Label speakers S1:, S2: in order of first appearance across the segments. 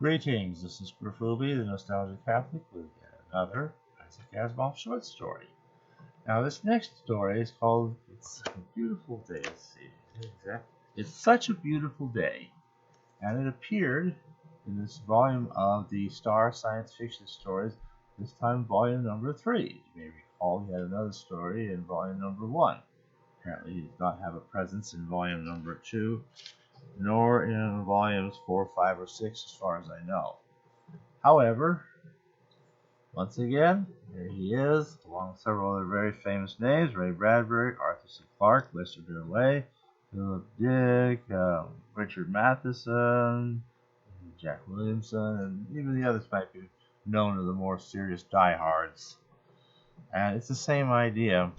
S1: Greetings, this is Grafubi, the Nostalgic Catholic, with yet another Isaac Asimov short story. Now, this next story is called It's a Beautiful Day. Let's see. It's Such a Beautiful Day, and it appeared in this volume of the Star Science Fiction Stories, this time volume number 3. You may recall he had another story in volume number 1. Apparently, he does not have a presence in volume number 2, nor in volumes 4, 5, or 6, as far as I know. However, once again, here he is, along with several other very famous names: Ray Bradbury, Arthur C. Clarke, Lester Durley, Philip Dick, Richard Matheson, Jack Williamson, and even the others might be known to the more serious diehards. And it's the same idea.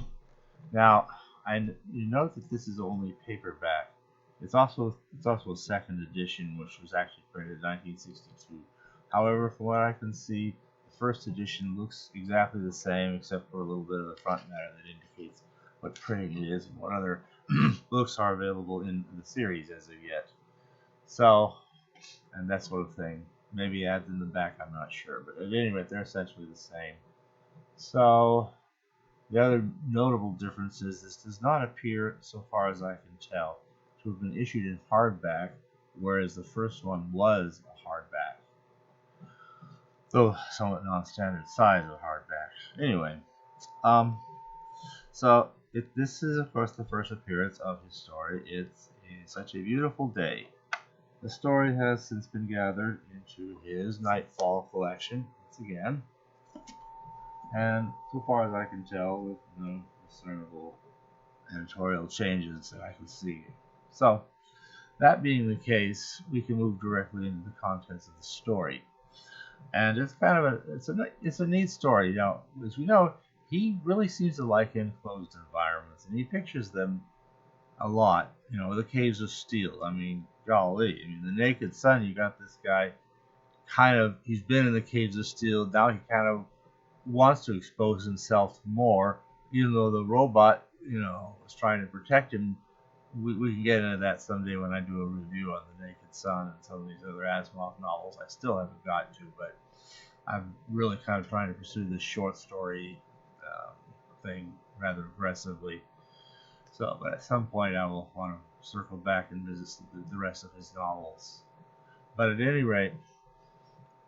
S1: Now, you note that this is only paperback. It's also a second edition, which was actually printed in 1962. However, from what I can see, the first edition looks exactly the same, except for a little bit of the front matter that indicates what printing it is and what other books are available in the series as of yet. So, and that sort of thing. Maybe ads in the back, I'm not sure. But at any rate, they're essentially the same. So, the other notable difference is this does not appear, so far as I can tell, to have been issued in hardback, whereas the first one was a hardback. Though somewhat non-standard size of hardback. Anyway, this is of course the first appearance of his story. It's Such a Beautiful Day. The story has since been gathered into his Nightfall collection once again, and so far as I can tell, with no discernible editorial changes that I can see. So, that being the case, we can move directly into the contents of the story. And it's kind of it's a neat story. Now, as we know, he really seems to like enclosed environments, and he pictures them a lot. The caves of steel. I mean, golly. The Naked Sun, you got this guy he's been in the caves of steel. Now he kind of wants to expose himself more, even though the robot, was trying to protect him. We can get into that someday when I do a review on The Naked Sun and some of these other Asimov novels I still haven't gotten to, but I'm really kind of trying to pursue this short story thing rather aggressively. So, but at some point I will want to circle back and visit the rest of his novels. But at any rate,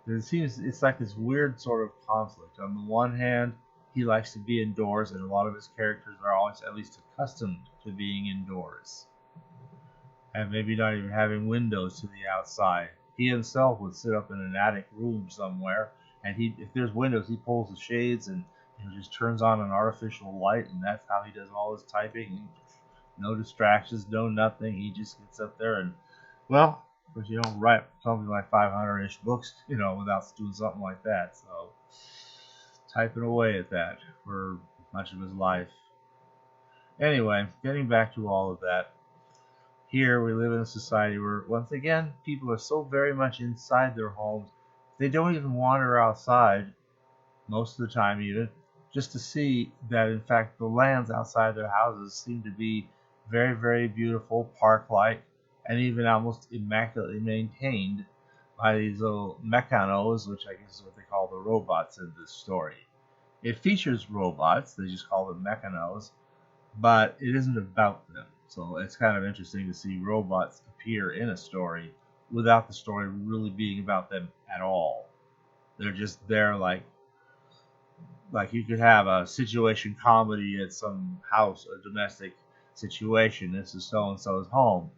S1: it's like this weird sort of conflict. On the one hand, he likes to be indoors, and a lot of his characters are always at least accustomed to being indoors, and maybe not even having windows to the outside. He himself would sit up in an attic room somewhere, and if there's windows, he pulls the shades and just turns on an artificial light, and that's how he does all his typing. No distractions, no nothing. He just gets up there and, well, of course, you don't write something like 500-ish books, without doing something like that. So, typing away at that for much of his life. Anyway, getting back to all of that. Here, we live in a society where, once again, people are so very much inside their homes, they don't even wander outside, most of the time even, just to see that, in fact, the lands outside their houses seem to be very, very beautiful, park-like, and even almost immaculately maintained by these little mechanos, which I guess is what they call the robots in this story. It features robots, they just call them mechanos, but it isn't about them. So it's kind of interesting to see robots appear in a story without the story really being about them at all. They're just there like you could have a situation comedy at some house, a domestic situation. This is so-and-so's home.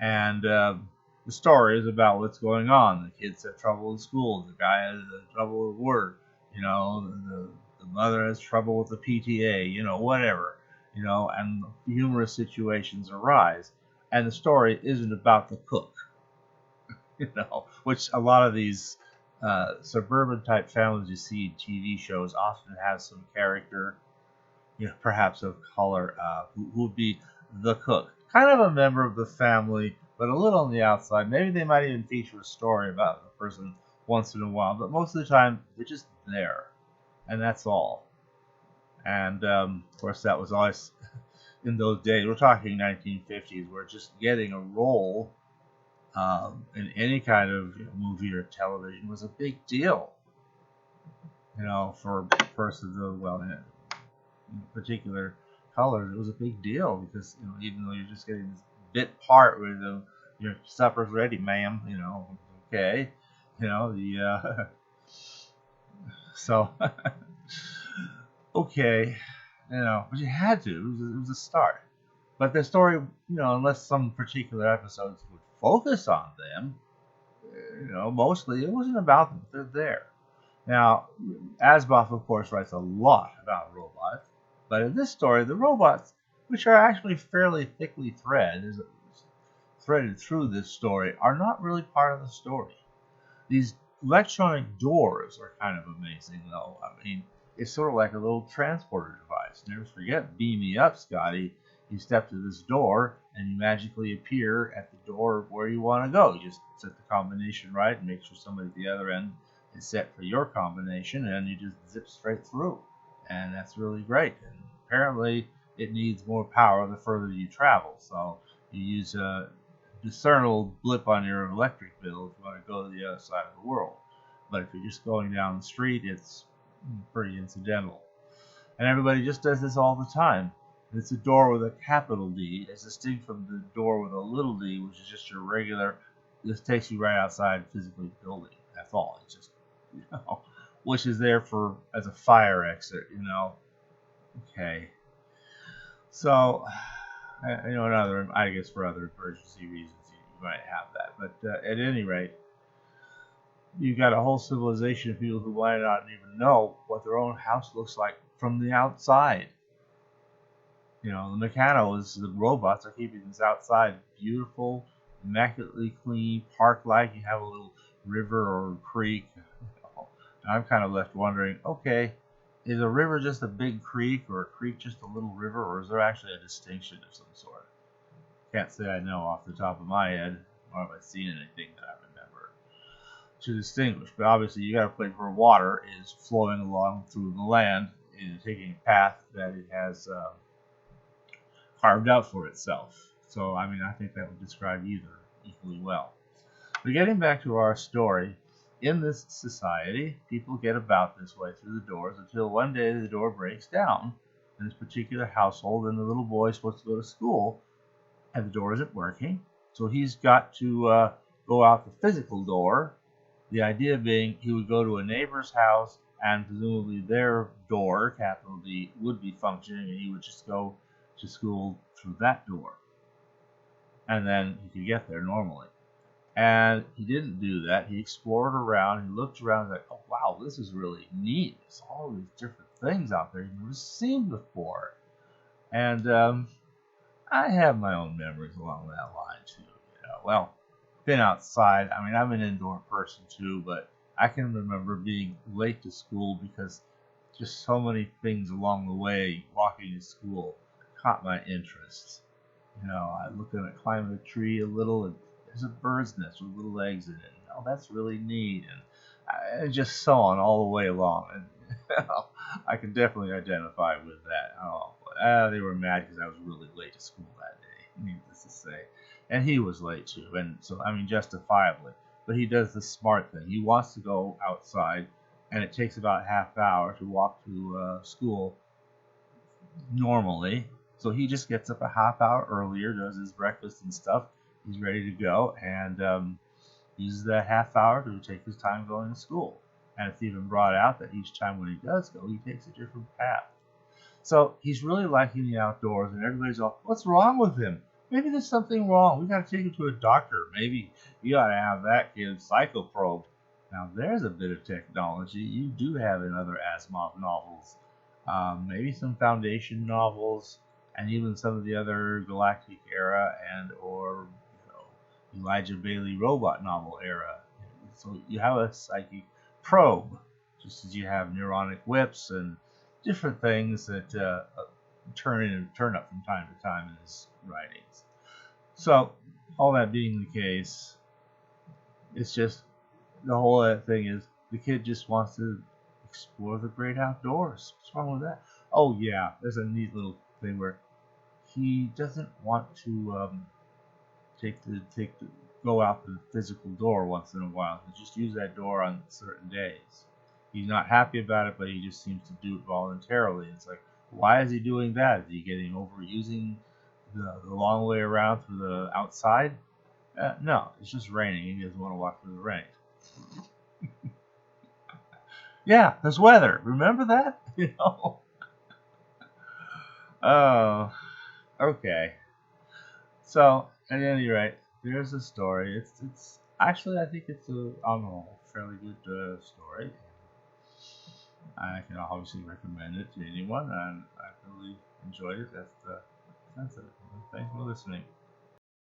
S1: And the story is about what's going on. The kids have trouble in school. The guy has trouble at work. The mother has trouble with the PTA. Whatever. And humorous situations arise. And the story isn't about the cook. Which a lot of these suburban type families you see in TV shows often have some character, perhaps of color, who would be the cook. Kind of a member of the family, but a little on the outside. Maybe they might even feature a story about the person once in a while, but most of the time they're just there, and that's all. And of course, that was always in those days. We're talking 1950s, where just getting a role in any kind of movie or television was a big deal. For persons of particular colors, it was a big deal because even though you're just getting this bit part where your supper's ready, ma'am. Okay, the so okay, but you had to. It was a start. But the story, unless some particular episodes would focus on them, mostly it wasn't about them. They're there. Now, Asimov, of course, writes a lot about robots, but in this story, the robots, which are actually fairly thickly threaded through this story, are not really part of the story. These electronic doors are kind of amazing, though. I mean, it's sort of like a little transporter device. Never forget, beam me up, Scotty. You step to this door, and you magically appear at the door where you want to go. You just set the combination right and make sure somebody at the other end is set for your combination, and you just zip straight through. And that's really great. And apparently, it needs more power the further you travel. So you use a discernible blip on your electric bill if you want to go to the other side of the world. But if you're just going down the street, it's pretty incidental. And everybody just does this all the time. It's a door with a capital D, as distinct from the door with a little d, which is just your regular. This takes you right outside physically the building. That's all. It's just, which is there for as a fire exit. Okay. So, another, I guess, for other emergency reasons, you might have that. But at any rate, you've got a whole civilization of people who might not even know what their own house looks like from the outside. The mechanos, the robots, are keeping this outside beautiful, immaculately clean, park-like. You have a little river or creek. And I'm kind of left wondering, okay, is a river just a big creek, or a creek just a little river, or is there actually a distinction of some sort? Can't say I know off the top of my head, nor have I seen anything that I remember to distinguish. But obviously, you got a place where water is flowing along through the land and taking a path that it has carved out for itself. So, I think that would describe either equally well. But getting back to our story, in this society, people get about this way through the doors until one day the door breaks down in this particular household, and the little boy is supposed to go to school, and the door isn't working. So he's got to go out the physical door. The idea being he would go to a neighbor's house, and presumably their door, capital D, would be functioning, and he would just go to school through that door. And then he could get there normally. And he didn't do that. He explored around. He looked around and like, oh, wow, this is really neat. There's all these different things out there you've never seen before. And I have my own memories along that line, too. Been outside. I'm an indoor person, too, but I can remember being late to school because just so many things along the way walking to school caught my interest. I looked at climbing a tree a little, and there's a bird's nest with little eggs in it. Oh, that's really neat, and just so on all the way along. And I can definitely identify with that. They were mad because I was really late to school that day, needless to say, and he was late too, and so justifiably. But he does the smart thing. He wants to go outside, and it takes about half hour to walk to school normally. So he just gets up a half hour earlier, does his breakfast and stuff. He's ready to go, and uses that half hour to take his time going to school. And it's even brought out that each time when he does go, he takes a different path. So he's really liking the outdoors, and everybody's all, what's wrong with him? Maybe there's something wrong. We got to take him to a doctor. Maybe you ought to have that kid psychoprobed. Now, there's a bit of technology you do have in other Asimov novels. Maybe some Foundation novels, and even some of the other Galactic era and or Elijah Bailey robot novel era. So you have a psychic probe, just as you have neuronic whips and different things that turn up from time to time in his writings. So all that being the case, it's just the whole thing is the kid just wants to explore the great outdoors. What's wrong with that? Oh yeah, there's a neat little thing where he doesn't want to take the go out the physical door once in a while. He'll just use that door on certain days. He's not happy about it, but he just seems to do it voluntarily. It's like, why is he doing that? Is he getting overusing the long way around through the outside? No, it's just raining, and he doesn't want to walk through the rain. Yeah, there's weather. Remember that? Oh, okay. So, at any rate, there's a story. It's actually, I think it's on the whole fairly good story. I can obviously recommend it to anyone, and I really enjoyed it. That's the sense of it. Thanks for listening.